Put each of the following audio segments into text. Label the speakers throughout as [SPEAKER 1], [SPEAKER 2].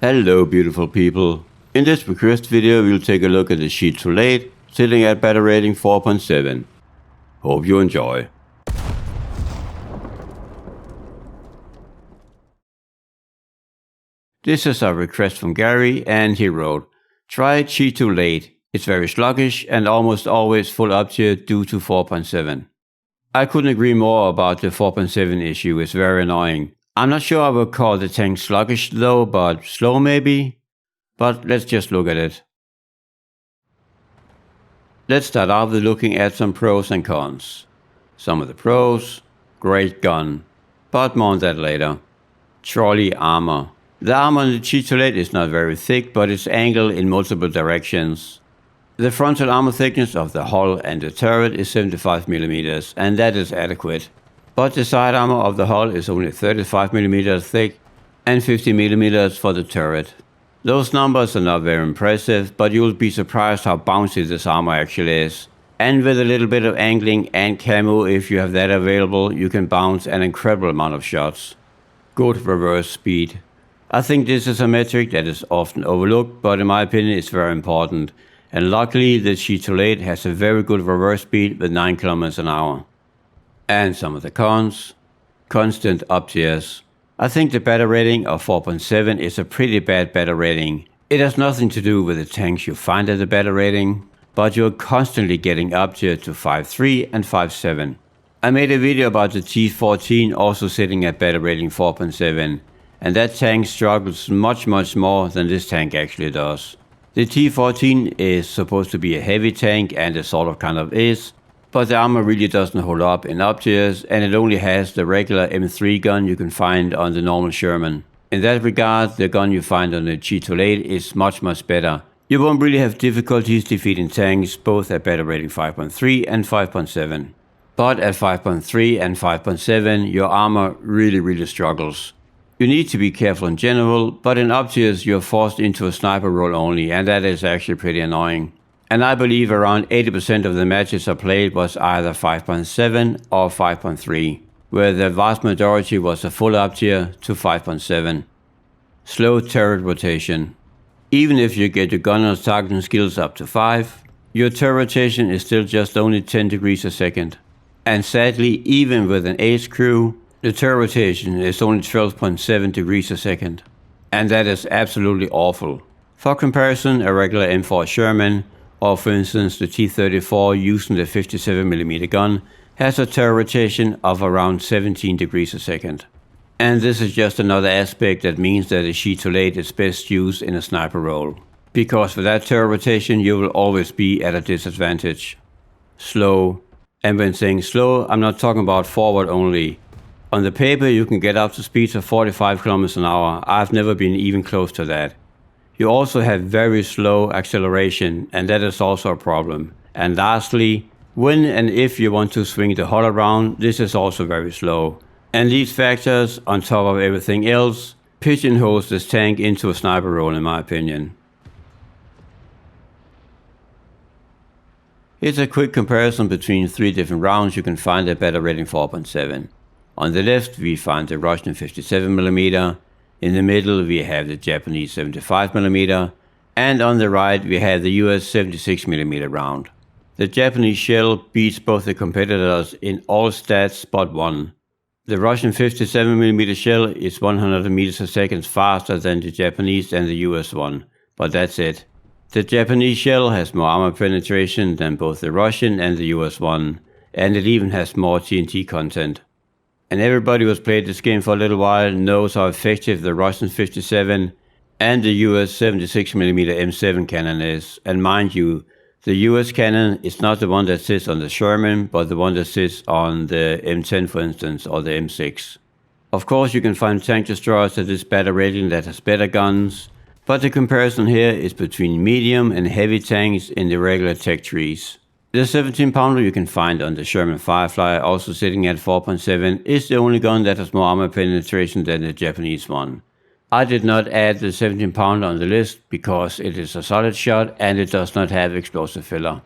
[SPEAKER 1] Hello beautiful people. In this request video we'll take a look at the sheet to late, sitting at battle rating 4.7. Hope you enjoy. This is a request from Gary and he wrote, "Try sheet to late. It's very sluggish and almost always full up tier due to 4.7. I couldn't agree more about the 4.7 issue, it's very annoying. I'm not sure I would call the tank sluggish though, but slow maybe? But let's just look at it. Let's start off with looking at some pros and cons. Some of the pros: great gun, but more on that later. Trolley armor. The armor on the cheetolate is not very thick, but it's angled in multiple directions. The frontal armor thickness of the hull and the turret is 75mm, and that is adequate. But the side armor of the hull is only 35mm thick and 50mm for the turret. Those numbers are not very impressive, but you will be surprised how bouncy this armor actually is. And with a little bit of angling and camo, if you have that available, you can bounce an incredible amount of shots. Good reverse speed. I think this is a metric that is often overlooked, but in my opinion it's very important. And luckily the cheetolate has a very good reverse speed with 9 km an hour. And some of the cons: constant up tiers. I think the battle rating of 4.7 is a pretty bad battle rating. It has nothing to do with the tanks you find at the battle rating, but you're constantly getting up tier to 5.3 and 5.7. I made a video about the T14 also sitting at battle rating 4.7, and that tank struggles much more than this tank actually does. The T14 is supposed to be a heavy tank, and it sort of kind of is, but the armor really doesn't hold up in up tiers, and it only has the regular M3 gun you can find on the normal Sherman. In that regard, the gun you find on the cheetolate is much better. You won't really have difficulties defeating tanks both at battle rating 5.3 and 5.7. But at 5.3 and 5.7 your armor really struggles. You need to be careful in general, but in up tiers you're forced into a sniper role only, and that is actually pretty annoying. And I believe around 80% of the matches I played was either 5.7 or 5.3, where the vast majority was a full up tier to 5.7. Slow turret rotation. Even if you get your gunner's targeting skills up to 5, your turret rotation is still just only 10 degrees a second. And sadly, even with an ace crew, the turret rotation is only 12.7 degrees a second. And that is absolutely awful. For comparison, a regular M4 Sherman, or for instance the T-34 using the 57mm gun, has a turret rotation of around 17 degrees a second. And this is just another aspect that means that a cheetolate is best used in a sniper role. Because with that turret rotation you will always be at a disadvantage. Slow. And when saying slow, I'm not talking about forward only. On the paper you can get up to speeds of 45 km an hour, I've never been even close to that. You also have very slow acceleration, and that is also a problem. And lastly, when and if you want to swing the hull around, this is also very slow. And these factors, on top of everything else, pigeonholes this tank into a sniper role in my opinion. Here's a quick comparison between 3 different rounds you can find at battle rating 4.7. On the left we find the Russian 57mm, in the middle we have the Japanese 75mm, and on the right we have the US 76mm round. The Japanese shell beats both the competitors in all stats but one. The Russian 57mm shell is 100 meters a second faster than the Japanese and the US one, but that's it. The Japanese shell has more armor penetration than both the Russian and the US one, and it even has more TNT content. And everybody who's played this game for a little while knows how effective the Russian 57 and the US 76mm M7 cannon is. And mind you, the US cannon is not the one that sits on the Sherman, but the one that sits on the M10 for instance, or the M6. Of course you can find tank destroyers at this battle rating that has better guns, but the comparison here is between medium and heavy tanks in the regular tech trees. The 17 pounder you can find on the Sherman Firefly, also sitting at 4.7, is the only gun that has more armor penetration than the Japanese one. I did not add the 17 pounder on the list because it is a solid shot and it does not have explosive filler.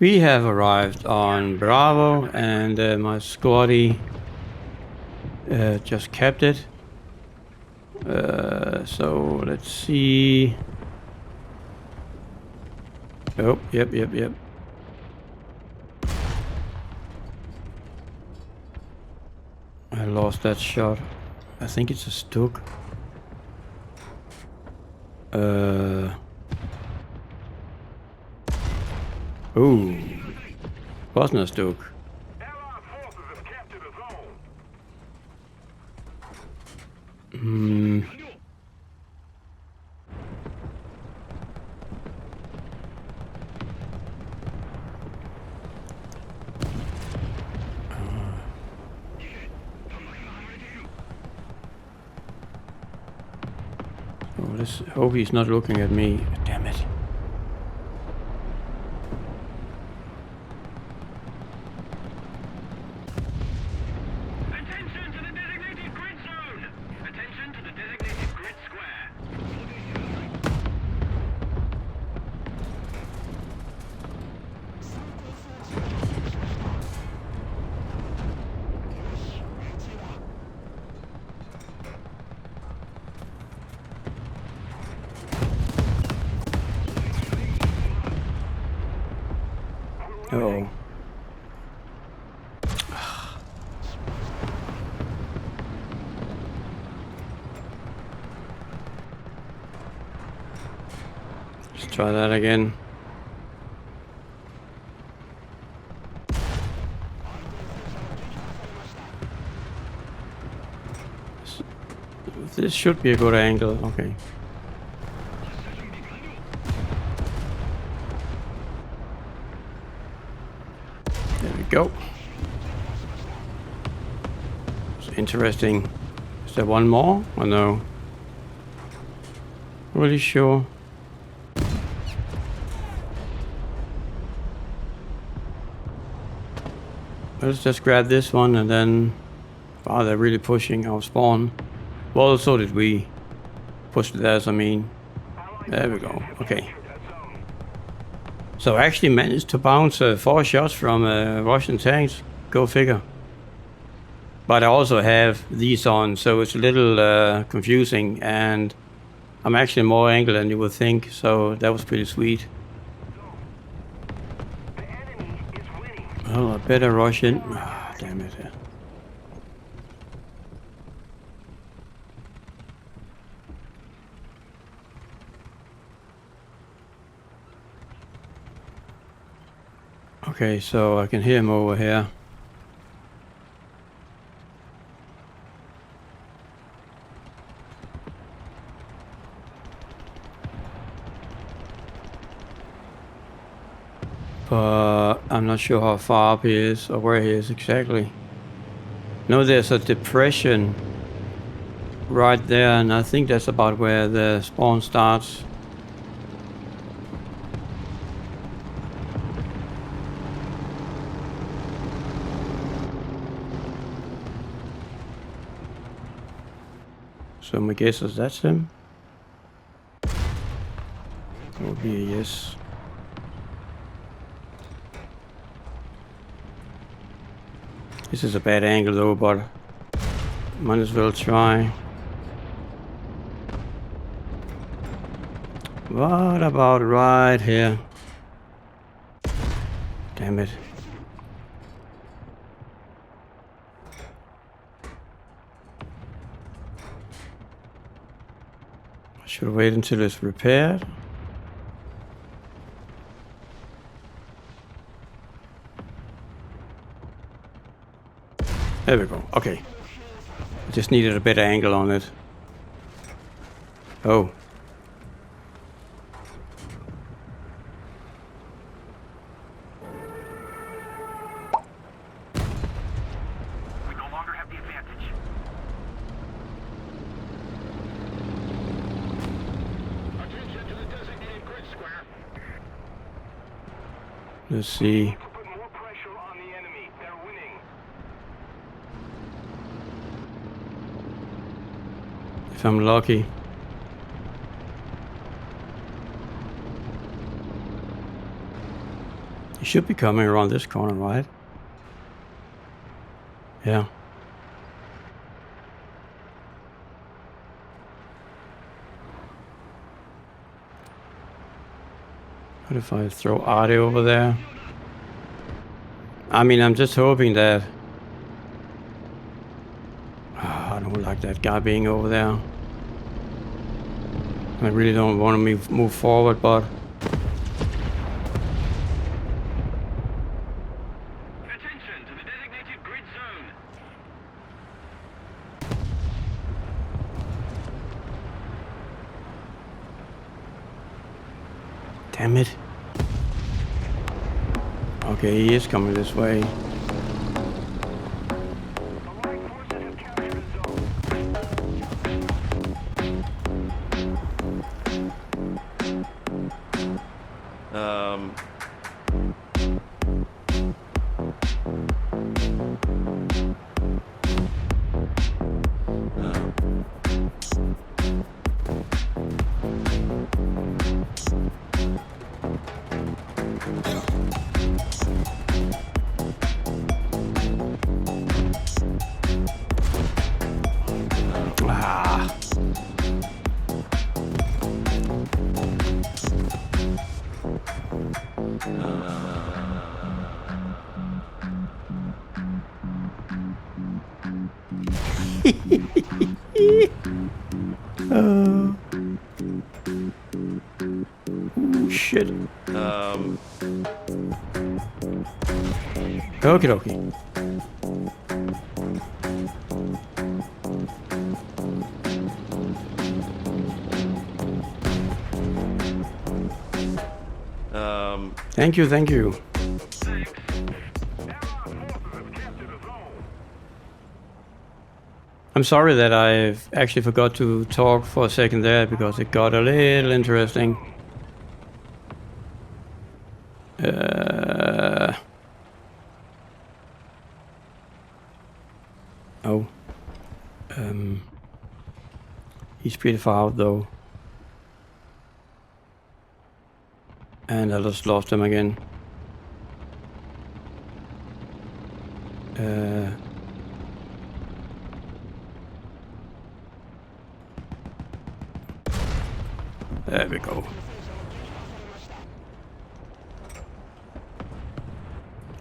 [SPEAKER 1] We have arrived on Bravo, and my squaddy just kept it. So let's see. Oh, yep. I lost that shot. I think it's a Stuk. Ooh. Wasn't a Stuk. Oh, let's hope he's not looking at me. Damn it.
[SPEAKER 2] Attention to the designated grid zone! Attention to the designated grid square.
[SPEAKER 1] Uh-oh. Let's try that again. This should be a good angle. Okay. There we go. It's interesting. Is there one more or no? Really sure. Let's just grab this one and then... Wow, they're really pushing our spawn. Well, so did we. Pushed theirs, I mean. There we go. Okay. So I actually managed to bounce 4 shots from Russian tanks. Go figure. But I also have these on, so it's a little confusing, and I'm actually more angle than you would think, so that was pretty sweet. Well, I better rush in. Ah, damn it. Okay, so I can hear him over here. But I'm not sure how far up he is or where he is exactly. No, there's a depression right there, and I think that's about where the spawn starts. So my guess is that's him. Will be a yes. This is a bad angle though, but might as well try. What about right here? Damn it. I should wait until it's repaired. There we go. Okay. I just needed a better angle on it. Oh.
[SPEAKER 2] We no longer have the advantage. Attention to the designated grid square.
[SPEAKER 1] Let's see.
[SPEAKER 2] Put more pressure on the enemy. They're winning.
[SPEAKER 1] If I'm lucky. He should be coming around this corner, right? Yeah. What if I throw Artie over there? I mean, I'm just hoping that... I don't like that guy being over there. I really don't want to move forward, but...
[SPEAKER 2] Attention to the designated grid zone.
[SPEAKER 1] Damn it. Okay, he is coming this way.
[SPEAKER 2] Allied forces have captured a zone.
[SPEAKER 1] Ah. Oh, shit. Okie dokie. Thank you, thank you.
[SPEAKER 2] Thanks. Allied forces have captured a zone.
[SPEAKER 1] I'm sorry that I actually forgot to talk for a second there because it got a little interesting. Oh. He's pretty far out though. And I just lost him again. There we go.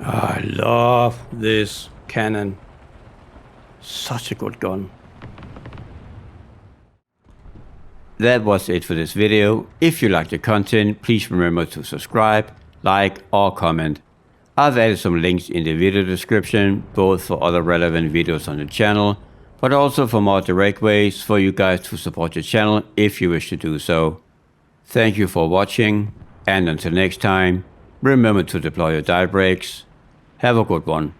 [SPEAKER 1] I love this cannon. Such a good gun. That was it for this video. If you liked the content, please remember to subscribe, like or comment. I've added some links in the video description, both for other relevant videos on the channel, but also for more direct ways for you guys to support the channel if you wish to do so. Thank you for watching, and until next time, remember to deploy your dive brakes. Have a good one.